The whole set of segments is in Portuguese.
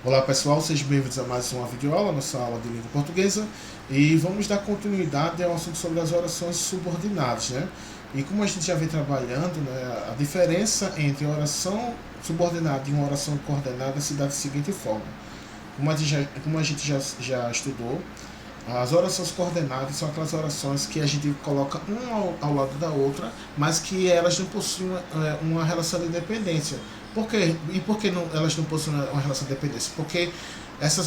Olá pessoal, sejam bem-vindos a mais uma videoaula, nossa aula de língua portuguesa, e vamos dar continuidade ao assunto sobre as orações subordinadas, né? E como a gente já vem trabalhando, né, a diferença entre oração subordinada e uma oração coordenada se dá da seguinte forma. Como a gente já estudou, as orações coordenadas são aquelas orações que a gente coloca uma ao lado da outra, mas que elas não possuem uma relação de dependência. Por quê? E por que elas não possuem uma relação de dependência? Porque as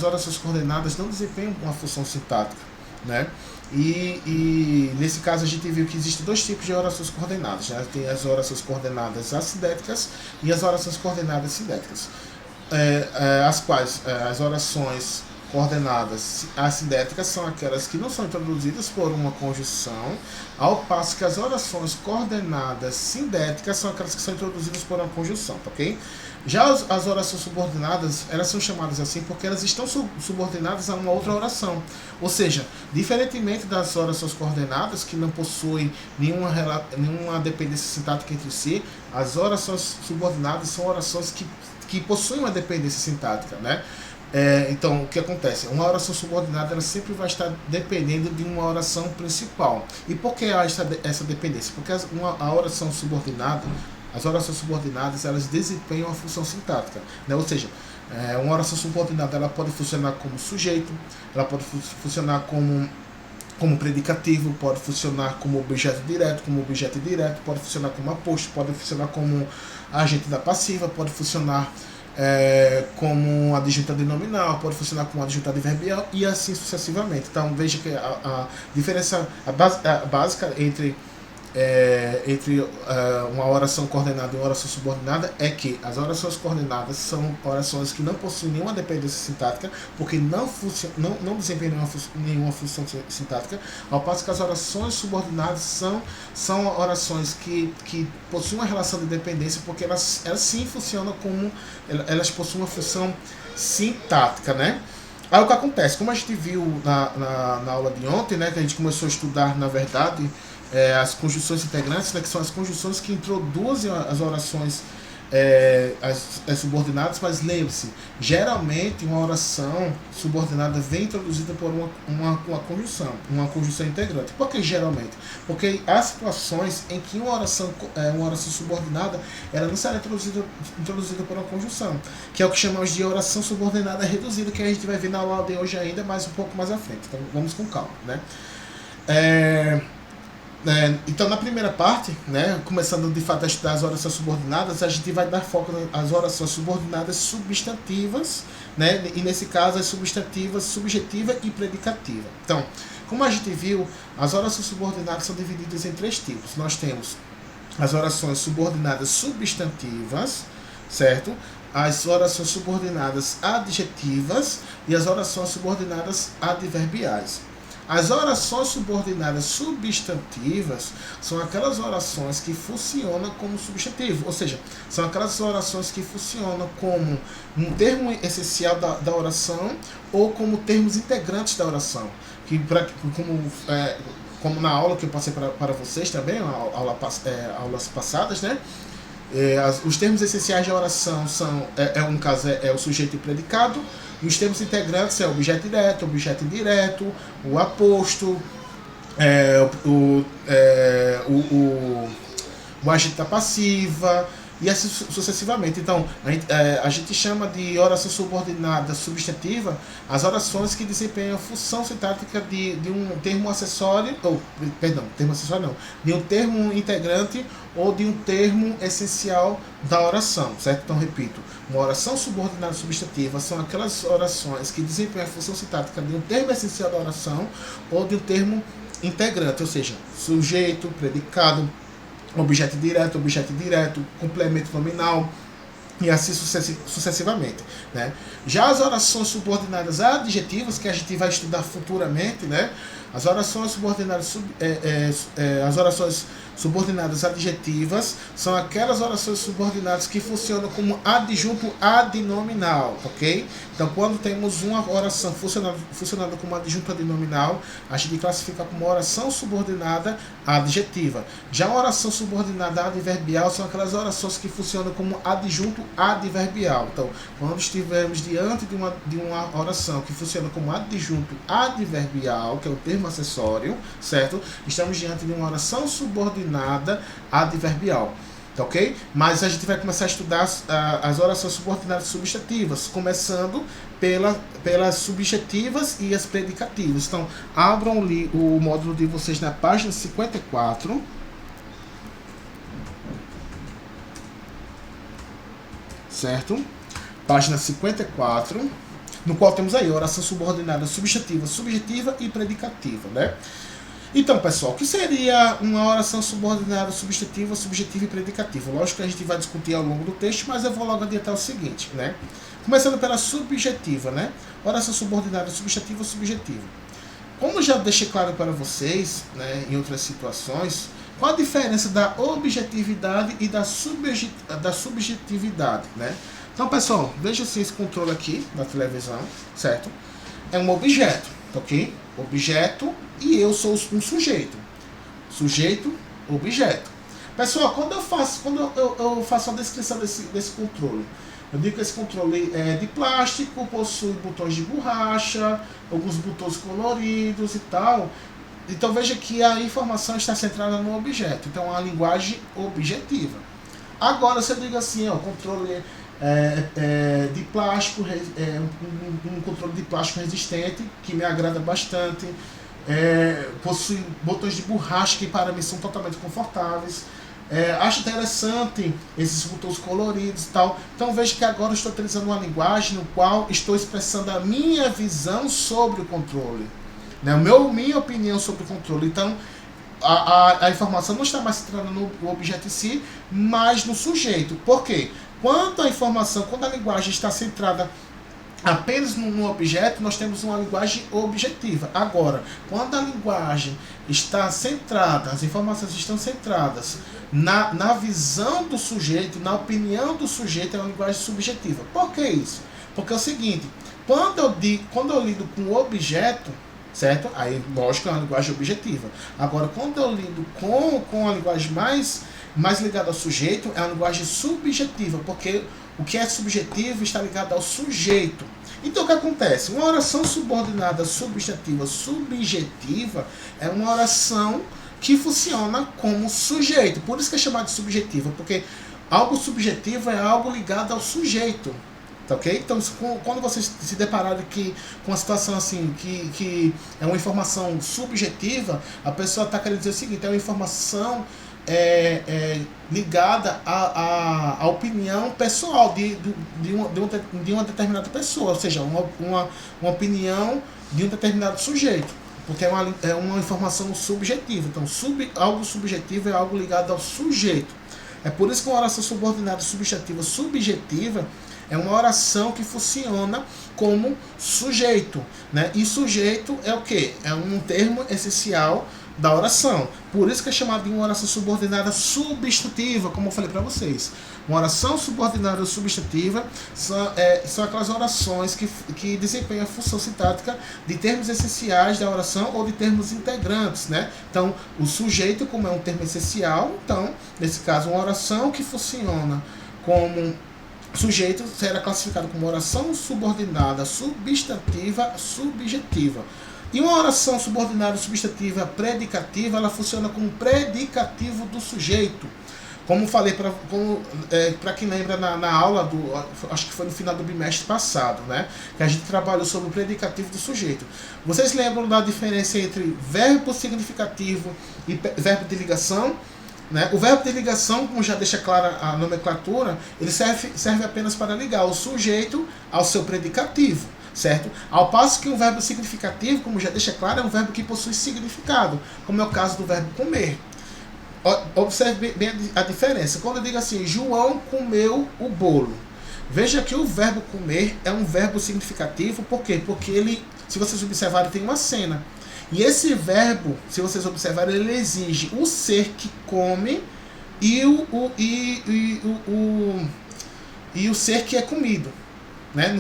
orações coordenadas não desempenham uma função sintática, né? E nesse caso a gente viu que existem dois tipos de orações coordenadas, né? Tem as orações coordenadas assindéticas e as orações coordenadas sindéticas, as quais as orações coordenadas assindéticas são aquelas que não são introduzidas por uma conjunção, ao passo que as orações coordenadas sindéticas são aquelas que são introduzidas por uma conjunção, tá ok? Já as orações subordinadas, elas são chamadas assim porque elas estão subordinadas a uma outra oração. Ou seja, diferentemente das orações coordenadas, que não possuem nenhuma dependência sintática entre si, as orações subordinadas são orações que possuem uma dependência sintática, né? Então, o que acontece? Uma oração subordinada ela sempre vai estar dependendo de uma oração principal. E por que há essa dependência? Porque a oração subordinada, as orações subordinadas, elas desempenham uma função sintática, né? Ou seja, uma oração subordinada ela pode funcionar como sujeito, ela pode funcionar como predicativo, pode funcionar como objeto direto, pode funcionar como aposto, pode funcionar como agente da passiva, pode funcionar como adjunta nominal, pode funcionar como adjunta adverbial e assim sucessivamente. Então veja que a diferença básica entre uma oração coordenada e uma oração subordinada é que as orações coordenadas são orações que não possuem nenhuma dependência sintática, porque não desempenham nenhuma função sintática, ao passo que as orações subordinadas são orações que possuem uma relação de dependência, porque elas sim funcionam como elas possuem uma função sintática, né? Aí o que acontece? Como a gente viu na aula de ontem, né, que a gente começou a estudar, na verdade, as conjunções integrantes, né, que são as conjunções que introduzem as orações as subordinadas, mas lembre-se, geralmente uma oração subordinada vem introduzida por uma conjunção integrante. Por que geralmente? Porque há situações em que uma oração subordinada ela não será introduzida por uma conjunção, que é o que chamamos de oração subordinada reduzida, que a gente vai ver na aula de hoje ainda, mas um pouco mais à frente. Então vamos com calma, né? Então, na primeira parte, né, começando de fato a estudar as orações subordinadas, a gente vai dar foco nas orações subordinadas substantivas, né, e nesse caso as substantivas subjetiva e predicativa. Então, como a gente viu, as orações subordinadas são divididas em três tipos. Nós temos as orações subordinadas substantivas, certo? As orações subordinadas adjetivas e as orações subordinadas adverbiais. As orações subordinadas substantivas são aquelas orações que funcionam como substantivo, ou seja, são aquelas orações que funcionam como um termo essencial da oração ou como termos integrantes da oração. Como na aula que eu passei para vocês também, aulas passadas, né? Os termos essenciais da oração são, no caso, o sujeito e o predicado, e os termos integrantes é o objeto direto, o objeto indireto, o aposto, o agente da passiva, e assim sucessivamente. Então, a gente chama de oração subordinada substantiva as orações que desempenham a função sintática de um termo acessório, de um termo integrante ou de um termo essencial da oração, certo? Então, repito, uma oração subordinada substantiva são aquelas orações que desempenham a função sintática de um termo essencial da oração ou de um termo integrante, ou seja, sujeito, predicado, objeto direto, complemento nominal e assim sucessivamente, né? Já as orações subordinadas adjetivas, que a gente vai estudar futuramente, né? As orações subordinadas adjetivas são aquelas orações subordinadas que funcionam como adjunto adnominal, ok? Então, quando temos uma oração funcionando como adjunto adnominal, a gente classifica como oração subordinada adjetiva. Já a oração subordinada adverbial são aquelas orações que funcionam como adjunto adverbial. Então, quando estivermos diante de uma oração que funciona como adjunto adverbial, que é o termo acessório, certo? Estamos diante de uma oração subordinada adverbial. Tá, ok? Mas a gente vai começar a estudar as orações subordinadas substantivas, começando pelas subjetivas e as predicativas. Então, abram o módulo de vocês na página 54. Certo? Página 54, no qual temos aí oração subordinada substantiva, subjetiva e predicativa, né? Então, pessoal, o que seria uma oração subordinada substantiva, subjetiva e predicativa? Lógico que a gente vai discutir ao longo do texto, mas eu vou logo adiantar o seguinte, né? Começando pela subjetiva, né? Oração subordinada substantiva, subjetiva. Como já deixei claro para vocês, né, em outras situações, qual a diferença da objetividade e da subjetividade, né? Então, pessoal, veja assim esse controle aqui da televisão, certo? É um objeto, ok? Objeto e eu sou um sujeito. Sujeito, objeto. Pessoal, quando eu faço a descrição desse controle, eu digo que esse controle é de plástico, possui botões de borracha, alguns botões coloridos e tal. Então veja que a informação está centrada no objeto. Então é uma linguagem objetiva. Agora, se eu digo assim, ó, controle de plástico, um controle de plástico resistente, que me agrada bastante, possui botões de borracha que para mim são totalmente confortáveis. Acho interessante esses botões coloridos e tal. Então veja que agora eu estou utilizando uma linguagem no qual estou expressando a minha visão sobre o controle, né? Minha opinião sobre o controle. Então a informação não está mais centrada no objeto em si, mas no sujeito. Por quê? Quando a linguagem está centrada apenas no objeto, nós temos uma linguagem objetiva. Agora, quando a linguagem está centrada, as informações estão centradas na visão do sujeito, na opinião do sujeito, é uma linguagem subjetiva. Por que isso? Porque é o seguinte, quando eu lido com o objeto, certo? Aí, lógico, é uma linguagem objetiva. Agora, quando eu lido com a linguagem mais ligada ao sujeito, é uma linguagem subjetiva, porque o que é subjetivo está ligado ao sujeito. Então, o que acontece? Uma oração subordinada substantiva subjetiva é uma oração que funciona como sujeito. Por isso que é chamada de subjetiva, porque algo subjetivo é algo ligado ao sujeito. Tá, ok? Então, quando vocês se depararem com uma situação assim, que é uma informação subjetiva, a pessoa está querendo dizer o seguinte, é uma informação ligada à opinião pessoal de uma determinada pessoa, ou seja, uma opinião de um determinado sujeito, porque é uma informação subjetiva. Então, algo subjetivo é algo ligado ao sujeito. É por isso que uma oração subordinada substantiva subjetiva é uma oração que funciona como sujeito, né? E sujeito é o quê? É um termo essencial da oração. Por isso que é chamado de uma oração subordinada substantiva, como eu falei para vocês. Uma oração subordinada substantiva são aquelas orações que desempenham a função sintática de termos essenciais da oração ou de termos integrantes, né? Então, o sujeito, como é um termo essencial, então, nesse caso, uma oração que funciona como sujeito será classificado como oração subordinada substantiva subjetiva. E uma oração subordinada substantiva predicativa, ela funciona como predicativo do sujeito. Como falei, para quem lembra na aula, acho que foi no final do bimestre passado, né? Que a gente trabalhou sobre o predicativo do sujeito. Vocês lembram da diferença entre verbo significativo e verbo de ligação? Né? O verbo de ligação, como já deixa clara a nomenclatura, ele serve apenas para ligar o sujeito ao seu predicativo, certo? Ao passo que um verbo significativo, como já deixa claro, é um verbo que possui significado, como é o caso do verbo comer. Observe bem a diferença. Quando eu digo assim, João comeu o bolo, veja que o verbo comer é um verbo significativo. Por quê? Porque ele, se vocês observarem, tem uma cena. E esse verbo, se vocês observarem, ele exige o ser que come e o ser que é comido, né?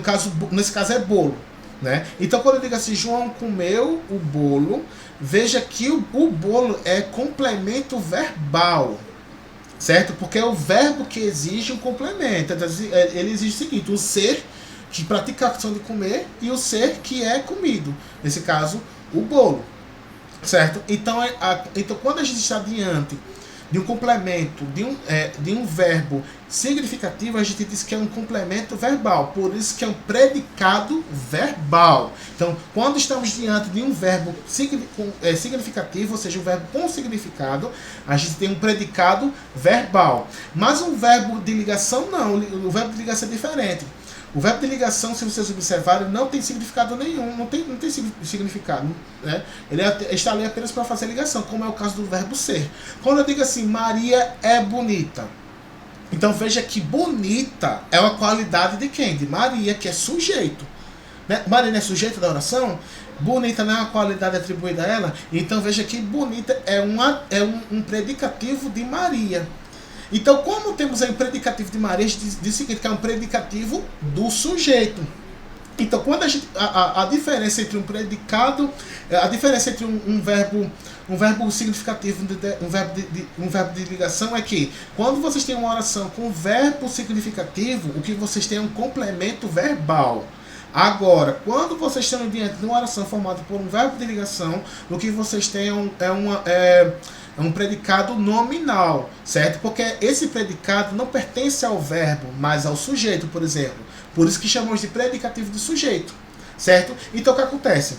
Nesse caso é bolo, né? Então, quando eu digo assim, João comeu o bolo, veja que o bolo é complemento verbal. certo? Porque é o verbo que exige um complemento. Ele exige o seguinte: o ser que pratica a ação de comer e o ser que é comido. Nesse caso, o bolo, certo? Então quando a gente está diante de um complemento, de um verbo significativo, a gente diz que é um complemento verbal, por isso que é um predicado verbal. Então, quando estamos diante de um verbo significativo, ou seja, um verbo com significado, a gente tem um predicado verbal. Mas um verbo de ligação não, o verbo de ligação é diferente. O verbo de ligação, se vocês observarem, não tem significado nenhum, não tem significado, né? Ele está ali apenas para fazer ligação, como é o caso do verbo ser. Quando eu digo assim, Maria é bonita, então veja que bonita é uma qualidade de quem? De Maria, que é sujeito, né? Maria não é sujeito da oração? Bonita não é uma qualidade atribuída a ela? Então veja que bonita é um predicativo de Maria. Então, como temos aí o predicativo de Maria, a gente diz o seguinte, que é um predicativo do sujeito. Então, quando a diferença entre um predicado, a diferença entre um verbo significativo, um verbo de ligação é que, quando vocês têm uma oração com verbo significativo, o que vocês têm é um complemento verbal. Agora, quando vocês estão diante de uma oração formada por um verbo de ligação, o que vocês têm é um predicado nominal, certo? Porque esse predicado não pertence ao verbo, mas ao sujeito, por exemplo. Por isso que chamamos de predicativo de sujeito, certo? Então, o que acontece?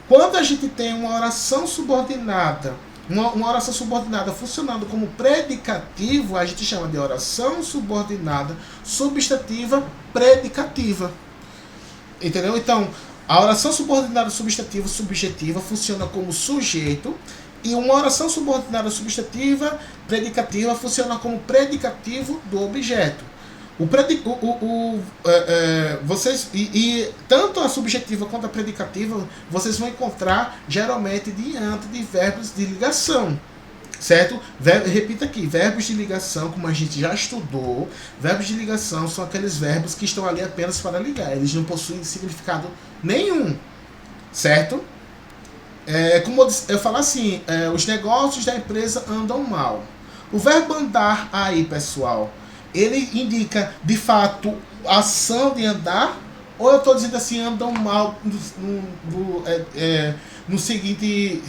Quando a gente tem uma oração subordinada, uma oração subordinada funcionando como predicativo, a gente chama de oração subordinada substantiva predicativa. Entendeu? Então, a oração subordinada substantiva subjetiva funciona como sujeito, e uma oração subordinada substantiva predicativa funciona como predicativo do objeto. Tanto a subjetiva quanto a predicativa vocês vão encontrar geralmente diante de verbos de ligação, certo? Repita aqui, verbos de ligação, como a gente já estudou, verbos de ligação são aqueles verbos que estão ali apenas para ligar, eles não possuem significado nenhum, certo? Como eu falo assim, os negócios da empresa andam mal. O verbo andar aí, pessoal, ele indica de fato a ação de andar, ou eu estou dizendo assim, andam mal no seguinte,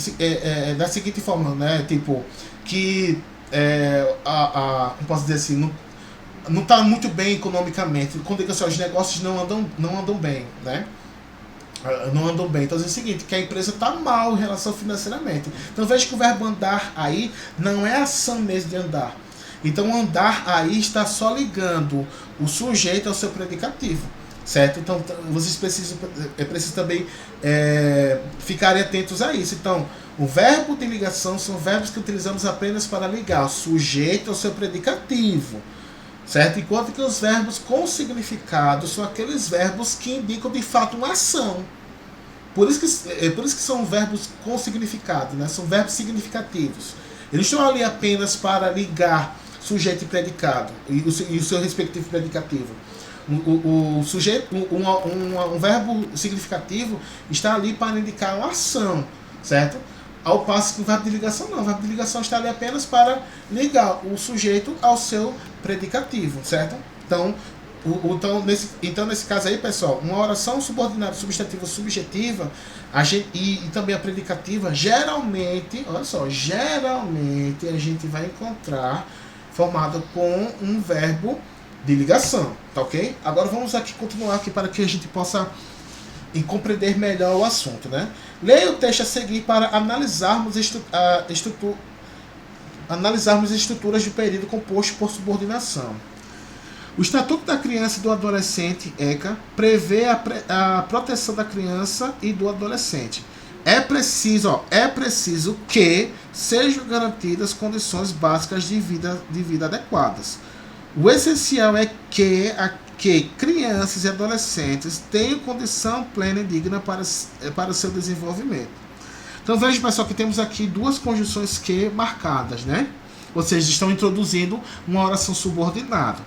da seguinte forma, né? Tipo, que como posso dizer assim, não está muito bem economicamente. Quando digo assim, os negócios não andam bem, né? Não andam bem. Então é o seguinte, que a empresa está mal em relação financeiramente. Então veja que o verbo andar aí não é ação mesmo de andar. Então andar aí está só ligando o sujeito ao seu predicativo, certo? Então vocês precisam também ficarem atentos a isso. Então o verbo de ligação são verbos que utilizamos apenas para ligar o sujeito ao seu predicativo, certo? Enquanto que os verbos com significado são aqueles verbos que indicam de fato uma ação. Por isso que são verbos com significado, né? São verbos significativos. Eles estão ali apenas para ligar sujeito e predicado e o seu respectivo predicativo. O sujeito, um verbo significativo está ali para indicar uma ação, certo? Ao passo que o verbo de ligação não. O verbo de ligação está ali apenas para ligar o sujeito ao seu predicativo, certo? Então, nesse caso aí, pessoal, uma oração subordinada substantiva subjetiva e também a predicativa, geralmente, olha só, geralmente a gente vai encontrar formada com um verbo de ligação, tá ok? Agora vamos aqui continuar aqui para que a gente possa compreender melhor o assunto, né? Leia o texto a seguir para analisarmos estruturas de período composto por subordinação. O Estatuto da Criança e do Adolescente, ECA, prevê a proteção da criança e do adolescente. É preciso que sejam garantidas condições básicas de vida adequadas. O essencial é que crianças e adolescentes tenham condição plena e digna para o seu desenvolvimento. Então veja, pessoal, que temos aqui duas conjunções que marcadas, né? Ou seja, estão introduzindo uma oração subordinada.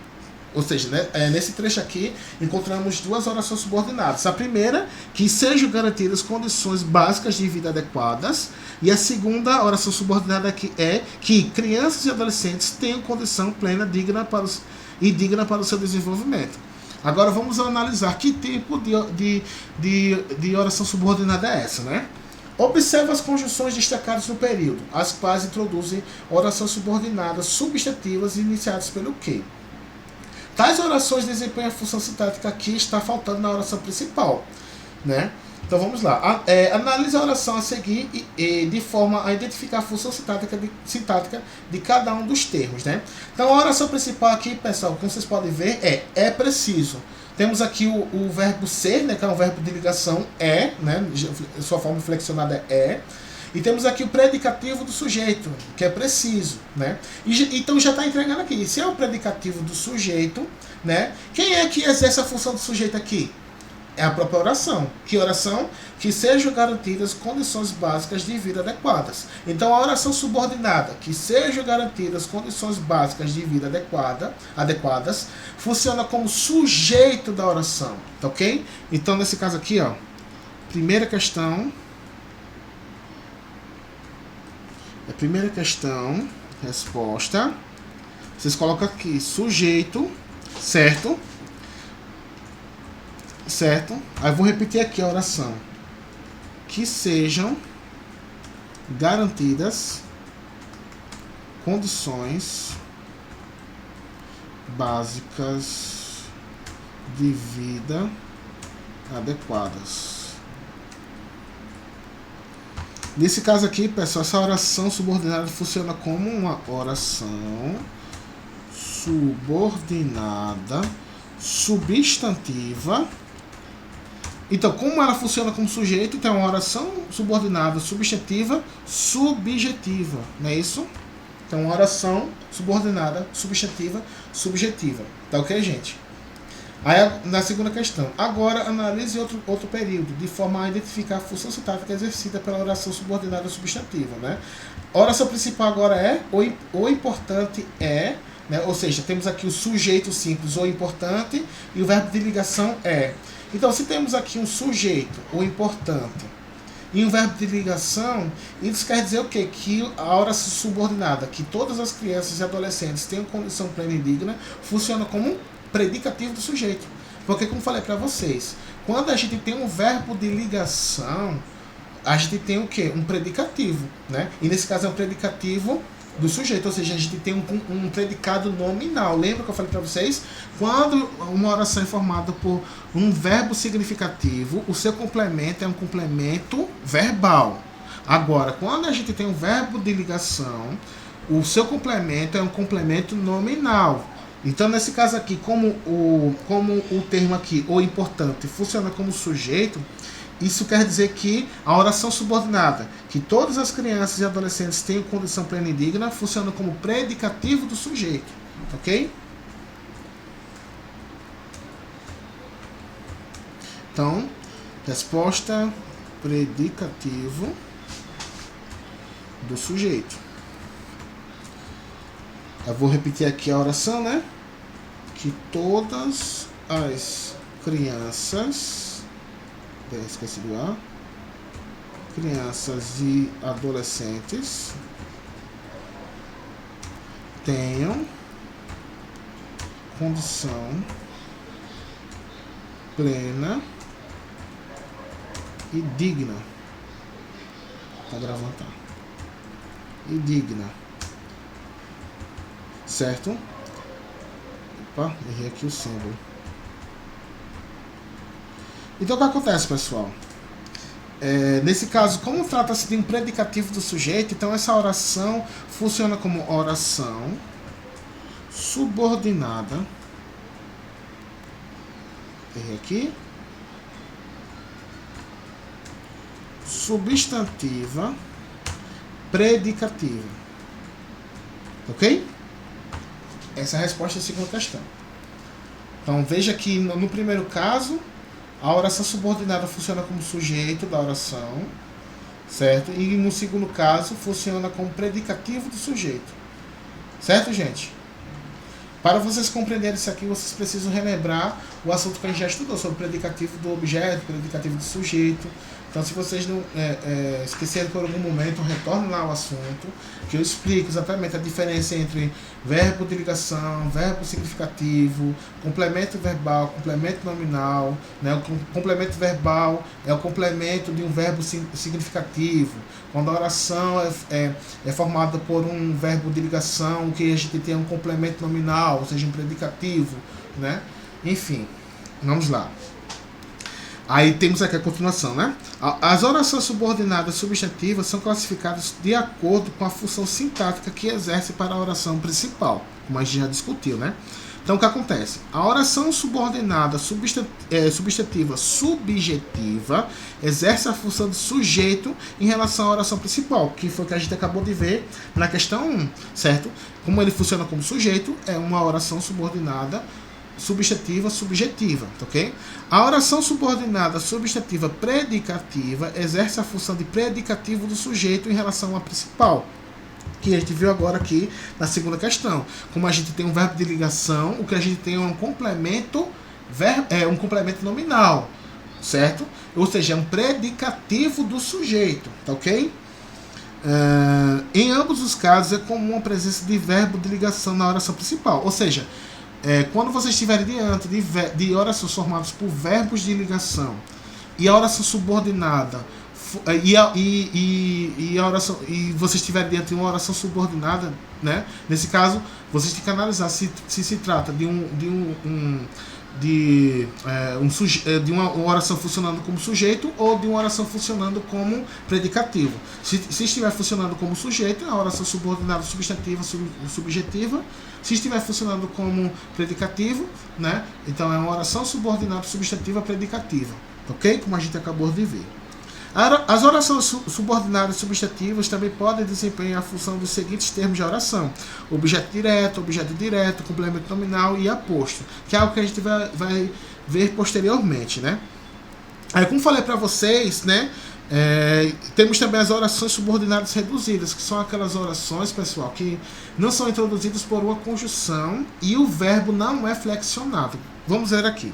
Ou seja, né, nesse trecho aqui, encontramos duas orações subordinadas. A primeira, que sejam garantidas condições básicas de vida adequadas. E a segunda oração subordinada aqui é que crianças e adolescentes tenham condição plena digna para o seu desenvolvimento. Agora vamos analisar que tipo de oração subordinada é essa, né? Observe as conjunções destacadas no período, as quais introduzem orações subordinadas substantivas iniciadas pelo que. Tais orações desempenham a função sintática que está faltando na oração principal, né? Então vamos lá. Analise a oração a seguir de forma a identificar a função sintática de cada um dos termos, né? Então a oração principal aqui, pessoal, como vocês podem ver, é preciso. Temos aqui o verbo ser, né, que é um verbo de ligação, né? Sua forma flexionada é. E temos aqui o predicativo do sujeito, que é preciso, né? Então já está entregando aqui. Se é o predicativo do sujeito, né? Quem é que exerce a função do sujeito aqui? É a própria oração. Que oração? Que sejam garantidas condições básicas de vida adequadas. Então a oração subordinada, que sejam garantidas condições básicas de vida adequadas, funciona como sujeito da oração, tá ok? Então nesse caso aqui, ó, primeira questão, resposta. Vocês colocam aqui sujeito, certo? Certo? Aí eu vou repetir aqui a oração. Que sejam garantidas condições básicas de vida adequadas. Nesse caso aqui, pessoal, essa oração subordinada funciona como uma oração subordinada substantiva. Então, como ela funciona como sujeito, então é uma oração subordinada substantiva subjetiva, não é isso? Então, uma oração subordinada substantiva subjetiva. Tá ok, gente? Aí, na segunda questão, agora analise outro período, de forma a identificar a função sintática exercida pela oração subordinada substantiva, né? A oração principal agora é o importante é, né? Ou seja, temos aqui o sujeito simples, o importante, e o verbo de ligação é. Então, se temos aqui um sujeito, o importante, e um verbo de ligação, isso quer dizer o quê? Que a oração subordinada, que todas as crianças e adolescentes tenham condição plena e digna, funciona como um predicativo do sujeito. Porque, como falei para vocês, quando a gente tem um verbo de ligação, a gente tem o quê? Um predicativo, né? E nesse caso é um predicativo do sujeito, ou seja, a gente tem um predicado nominal. Lembra que eu falei para vocês? Quando uma oração é formada por um verbo significativo, o seu complemento é um complemento verbal. Agora, quando a gente tem um verbo de ligação, o seu complemento é um complemento nominal. Então, nesse caso aqui, como o termo aqui, o importante, funciona como sujeito, isso quer dizer que a oração subordinada, que todas as crianças e adolescentes tenham condição plena e digna, funciona como predicativo do sujeito, ok? Então, resposta predicativo do sujeito. Eu vou repetir aqui a oração, né? Que todas as crianças... esqueci do A. Crianças e adolescentes tenham condição plena e digna. Tá gravando, tá? E digna. Certo? Opa, errei aqui o símbolo. Então o que acontece, pessoal? Nesse caso, como trata-se de um predicativo do sujeito, então essa oração funciona como oração subordinada. Errei aqui. Substantiva predicativa. Ok? Essa é a resposta à segunda questão. Então veja que no primeiro caso, a oração subordinada funciona como sujeito da oração, certo? E no segundo caso, funciona como predicativo do sujeito. Certo, gente? Para vocês compreenderem isso aqui, vocês precisam relembrar o assunto que a gente já estudou sobre o predicativo do objeto, predicativo do sujeito. Então, se vocês não esquecerem por algum momento, retornem lá ao assunto, que eu explico exatamente a diferença entre verbo de ligação, verbo significativo, complemento verbal, complemento nominal. Né? O complemento verbal é o complemento de um verbo significativo. Quando a oração é formada por um verbo de ligação, que a gente tem um complemento nominal, ou seja, um predicativo. Né? Enfim, vamos lá. Aí temos aqui a continuação, né? As orações subordinadas substantivas são classificadas de acordo com a função sintática que exerce para a oração principal, como a gente já discutiu, né? Então, o que acontece? A oração subordinada substantiva subjetiva exerce a função de sujeito em relação à oração principal, que foi o que a gente acabou de ver na questão 1, certo? Como ele funciona como sujeito, é uma oração subordinada substantiva subjetiva, ok? A oração subordinada substantiva predicativa exerce a função de predicativo do sujeito em relação à principal, que a gente viu agora aqui na segunda questão. Como a gente tem um verbo de ligação, o que a gente tem é um complemento nominal, certo? Ou seja, é um predicativo do sujeito, tá ok? Em ambos os casos é comum a presença de verbo de ligação na oração principal, ou seja, quando vocês estiverem diante de orações formadas por verbos de ligação e a oração subordinada e vocês estiverem diante de uma oração subordinada, né? Nesse caso, vocês têm que analisar se trata de uma oração funcionando como sujeito ou de uma oração funcionando como predicativo. Se estiver funcionando como sujeito, é a oração subordinada substantiva subjetiva. Se estiver funcionando como predicativo, né? Então é uma oração subordinada substantiva predicativa, ok? Como a gente acabou de ver. As orações subordinadas substantivas também podem desempenhar a função dos seguintes termos de oração: objeto direto, complemento nominal e aposto, que é algo que a gente vai ver posteriormente, né? Aí, como falei para vocês, né? Temos também as orações subordinadas reduzidas, que são aquelas orações, pessoal, que não são introduzidas por uma conjunção e o verbo não é flexionado. Vamos ver aqui.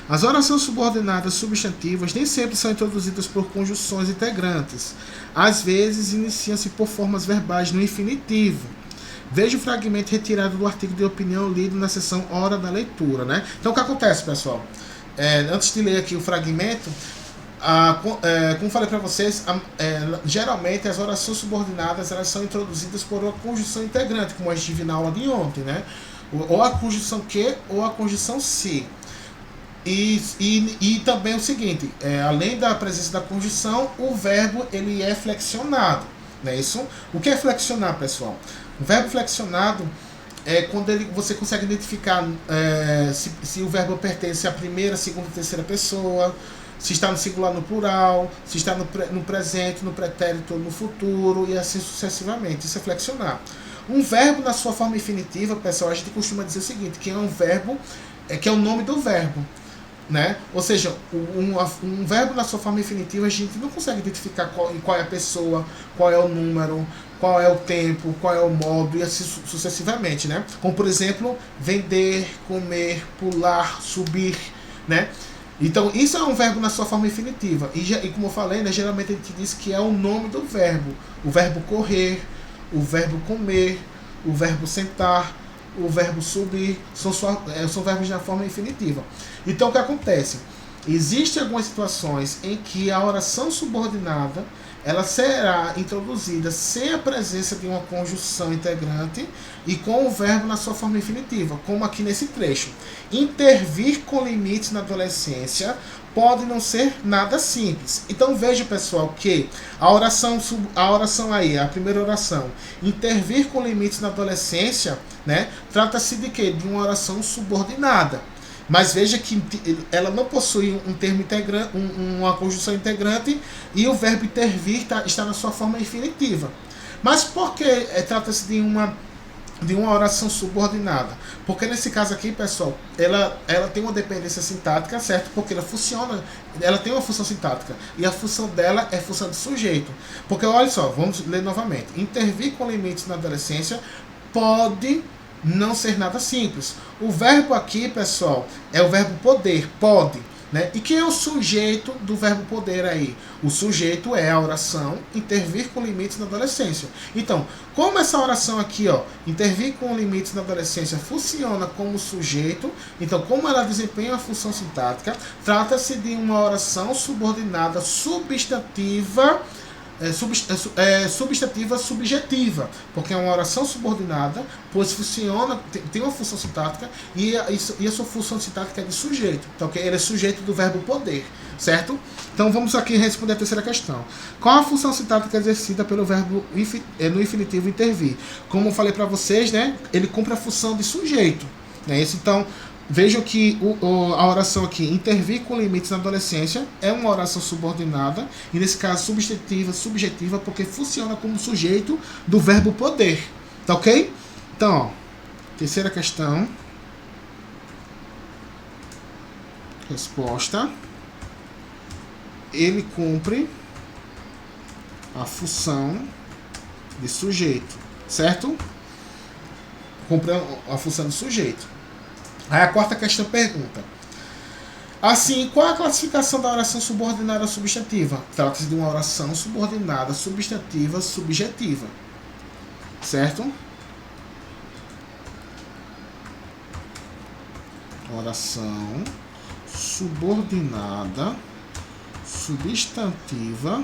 As orações subordinadas substantivas nem sempre são introduzidas por conjunções integrantes. Às vezes, iniciam-se por formas verbais no infinitivo. Veja o fragmento retirado do artigo de opinião lido na seção Hora da Leitura, né? Então, o que acontece, pessoal? Antes de ler aqui o fragmento, como falei para vocês, geralmente as orações subordinadas elas são introduzidas por uma conjunção integrante, como a gente viu na aula de ontem, né? Ou a conjunção que ou a conjunção se. E também o seguinte, além da presença da conjunção, o verbo ele é flexionado, né? Isso, o que é flexionar, pessoal? O verbo flexionado é quando você consegue identificar se o verbo pertence à primeira, segunda, terceira pessoa, se está no singular, no plural, se está no presente, no pretérito, no futuro e assim sucessivamente. Isso é flexionar. Um verbo na sua forma infinitiva, pessoal, a gente costuma dizer o seguinte, que é um verbo, que é o nome do verbo. Né? Ou seja, um verbo na sua forma infinitiva a gente não consegue identificar qual é a pessoa, qual é o número, qual é o tempo, qual é o modo e assim sucessivamente, né? Como por exemplo, vender, comer, pular, subir, né? Então isso é um verbo na sua forma infinitiva e como eu falei, né, geralmente a gente diz que é o nome do verbo, o verbo correr, o verbo comer, o verbo sentar, o verbo subir, são verbos na forma infinitiva. Então o que acontece? Existem algumas situações em que a oração subordinada ela será introduzida sem a presença de uma conjunção integrante e com o verbo na sua forma infinitiva, como aqui nesse trecho. Intervir com limites na adolescência pode não ser nada simples. Então veja, pessoal, que a oração aí, a primeira oração, intervir com limites na adolescência, né, trata-se de quê? De uma oração subordinada. Mas veja que ela não possui um termo integrante, uma conjunção integrante e o verbo intervir está na sua forma infinitiva. Mas por que trata-se de uma oração subordinada? Porque nesse caso aqui, pessoal, ela tem uma dependência sintática, certo? Porque ela tem uma função sintática e a função dela é função de sujeito. Porque olha só, vamos ler novamente. Intervir com limites na adolescência pode não ser nada simples. O verbo aqui, pessoal, é o verbo poder, pode. Né? E quem é o sujeito do verbo poder aí? O sujeito é a oração intervir com limites na adolescência. Então, como essa oração aqui, ó, intervir com limites na adolescência, funciona como sujeito, então como ela desempenha a função sintática, trata-se de uma oração subordinada substantiva, substantiva subjetiva, porque é uma oração subordinada, pois funciona, tem uma função sintática e a sua função sintática é de sujeito, então ele é sujeito do verbo poder, certo? Então vamos aqui responder a terceira questão. Qual a função sintática exercida pelo verbo no infinitivo intervir? Como eu falei para vocês, né, ele cumpre a função de sujeito, né? Então vejam que a oração aqui, intervir com limites na adolescência, é uma oração subordinada, e nesse caso substantiva, subjetiva, porque funciona como sujeito do verbo poder. Tá ok? Então, ó, terceira questão. Resposta. Ele cumpre a função de sujeito, certo? Cumpre a função de sujeito. Aí a quarta questão pergunta: assim, qual é a classificação da oração subordinada substantiva? Trata-se de uma oração subordinada substantiva subjetiva. Certo? Oração subordinada substantiva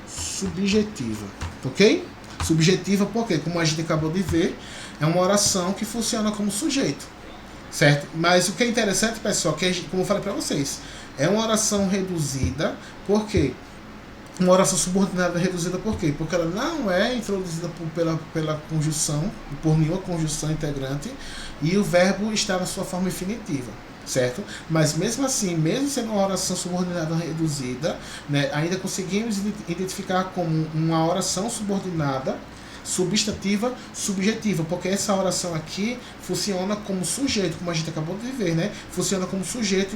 subjetiva. Ok? Subjetiva porque, como a gente acabou de ver, é uma oração que funciona como sujeito, certo? Mas o que é interessante, pessoal, que como eu falei para vocês, é uma oração reduzida, por quê? Uma oração subordinada reduzida por quê? Porque ela não é introduzida pela conjunção, por nenhuma conjunção integrante, e o verbo está na sua forma infinitiva, certo? Mas mesmo assim, mesmo sendo uma oração subordinada reduzida, né, ainda conseguimos identificar como uma oração subordinada substantiva subjetiva, porque essa oração aqui funciona como sujeito, como a gente acabou de ver, né? Funciona como sujeito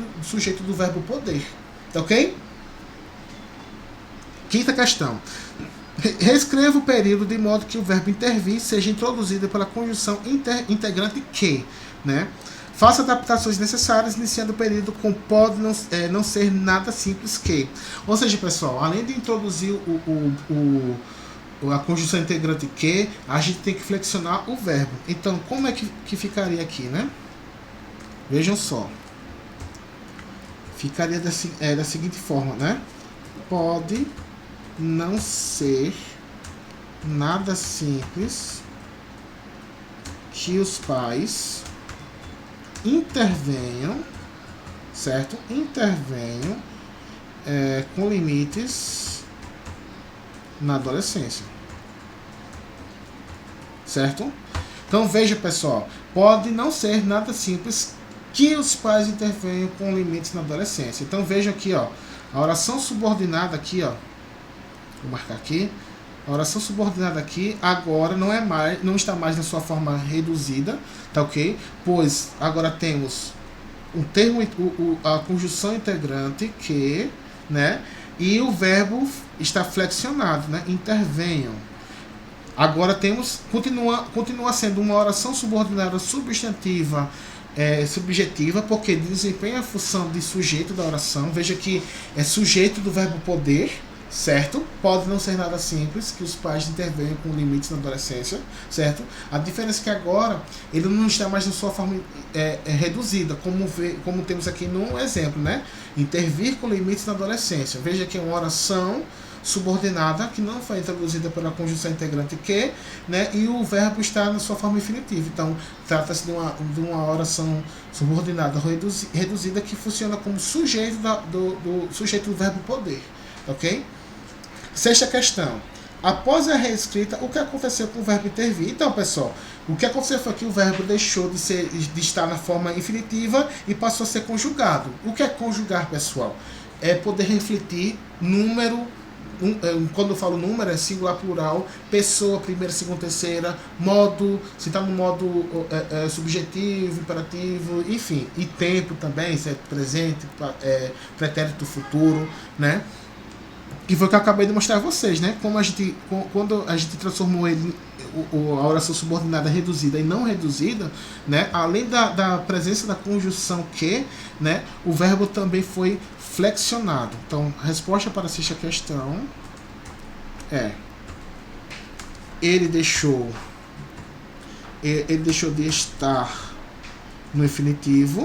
do verbo poder. Tá ok? Quinta questão. Reescreva o período de modo que o verbo intervir seja introduzido pela conjunção integrante que, né? Faça adaptações necessárias, iniciando o período com pode não ser nada simples que. Ou seja, pessoal, além de introduzir a conjunção integrante que, a gente tem que flexionar o verbo. Então, como é que ficaria aqui, né? Vejam só. Ficaria da seguinte forma, né? Pode não ser nada simples que os pais intervenham, certo? Intervenham com limites na adolescência, certo? Então veja, pessoal, pode não ser nada simples que os pais intervenham com limites na adolescência. Então veja aqui, ó, a oração subordinada aqui, ó, vou marcar aqui, a oração subordinada aqui agora não está mais na sua forma reduzida, tá ok? Pois agora temos um termo, a conjunção integrante que, né? E o verbo está flexionado, né? Intervenham. Agora temos, continua sendo uma oração subordinada substantiva subjetiva, porque desempenha a função de sujeito da oração. Veja que é sujeito do verbo poder, certo? Pode não ser nada simples que os pais intervenham com limites na adolescência, certo? A diferença é que agora ele não está mais na sua forma reduzida, como temos aqui no exemplo, né? Intervir com limites na adolescência. Veja que é uma oração subordinada que não foi introduzida pela conjunção integrante que, né? E o verbo está na sua forma infinitiva. Então, trata-se de uma oração subordinada reduzida que funciona como sujeito sujeito do verbo poder, ok? Sexta questão. Após a reescrita, o que aconteceu com o verbo intervir? Então, pessoal, o que aconteceu foi que o verbo deixou de estar na forma infinitiva e passou a ser conjugado. O que é conjugar, pessoal? É poder refletir número, quando eu falo número, é singular, plural, pessoa, primeira, segunda, terceira, modo, se está no modo subjetivo, imperativo, enfim, e tempo também, se é presente, pretérito futuro, né? Que foi o que eu acabei de mostrar a vocês, né? Como a gente, quando a gente transformou ele, a oração subordinada reduzida e não reduzida, né? Além da presença da conjunção que, né? O verbo também foi flexionado. Então, a resposta para esta questão é: ele deixou de estar no infinitivo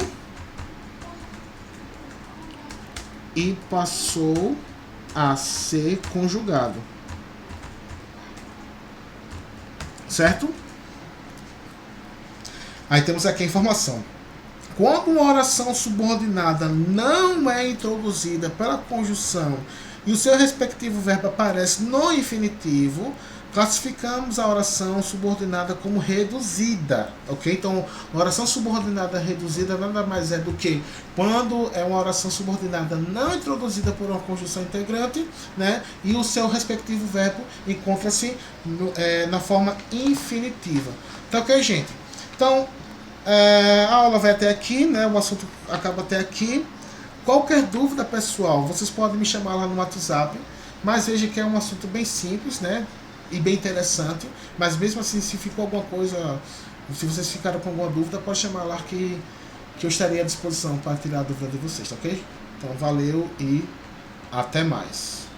e passou a ser conjugado. Certo? Aí temos aqui a informação. Quando uma oração subordinada não é introduzida pela conjunção e o seu respectivo verbo aparece no infinitivo, classificamos a oração subordinada como reduzida, ok? Então, a oração subordinada reduzida nada mais é do que quando é uma oração subordinada não introduzida por uma conjunção integrante, né? E o seu respectivo verbo encontra-se na forma infinitiva. Tá ok, gente? Então, a aula vai até aqui, né? O assunto acaba até aqui. Qualquer dúvida, pessoal, vocês podem me chamar lá no WhatsApp, mas veja que é um assunto bem simples, né? E bem interessante, mas mesmo assim, se ficou alguma coisa, se vocês ficaram com alguma dúvida, pode chamar lá que eu estaria à disposição para tirar a dúvida de vocês, tá ok? Então valeu e até mais.